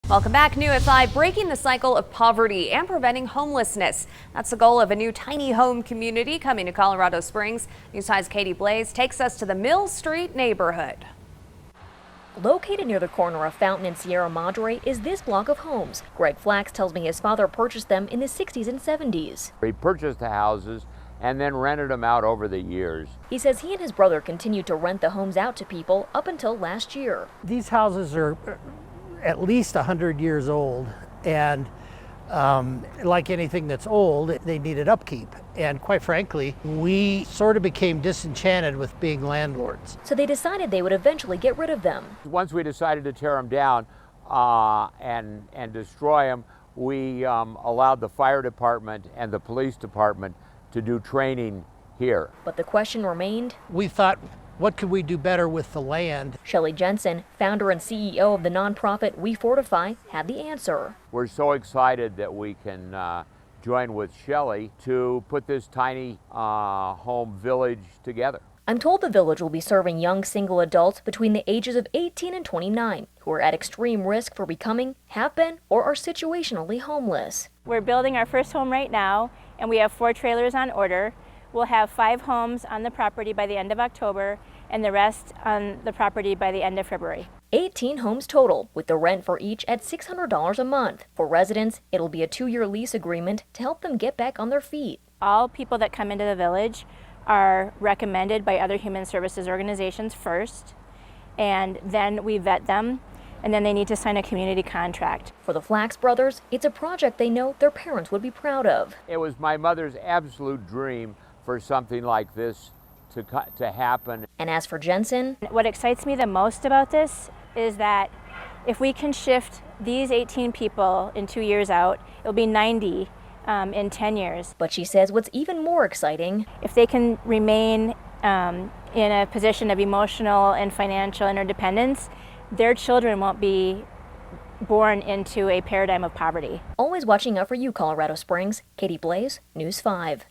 Welcome back. New at 5, breaking the cycle of poverty and preventing homelessness. That's the goal of a new tiny home community coming to Colorado Springs. News 5's Katie Blaze takes us to the Mill Street neighborhood. Located near the corner of Fountain and Sierra Madre is this block of homes. Greg Flax tells me his father purchased them in the 60s and 70s. He purchased the houses and then rented them out over the years. He says he and his brother continued to rent the homes out to people up until last year. These houses are at least 100 years old, and like anything that's old, they needed upkeep. And quite frankly, we sort of became disenchanted with being landlords. So they decided they would eventually get rid of them. Once we decided to tear them down and destroy them, we allowed the fire department and the police department to do training here. But the question remained. We thought, what could we do better with the land? Shelley Jensen, founder and CEO of the nonprofit We Fortify, had the answer. We're so excited that we can join with Shelley to put this tiny home village together. I'm told the village will be serving young single adults between the ages of 18 and 29 who are at extreme risk for becoming, have been, or are situationally homeless. We're building our first home right now, and we have 4 trailers on order. We'll have 5 homes on the property by the end of October and the rest on the property by the end of February. 18 homes total, with the rent for each at $600 a month. For residents, it'll be a 2-year lease agreement to help them get back on their feet. All people that come into the village are recommended by other human services organizations first, and then we vet them, and then they need to sign a community contract. For the Flax brothers, it's a project they know their parents would be proud of. It was my mother's absolute dream for something like this to happen. And as for Jensen, what excites me the most about this is that if we can shift these 18 people in 2 years out, it'll be 90 in 10 years. But she says what's even more exciting, if they can remain in a position of emotional and financial interdependence, their children won't be born into a paradigm of poverty. Always watching out for you, Colorado Springs. Katie Blaze, News 5.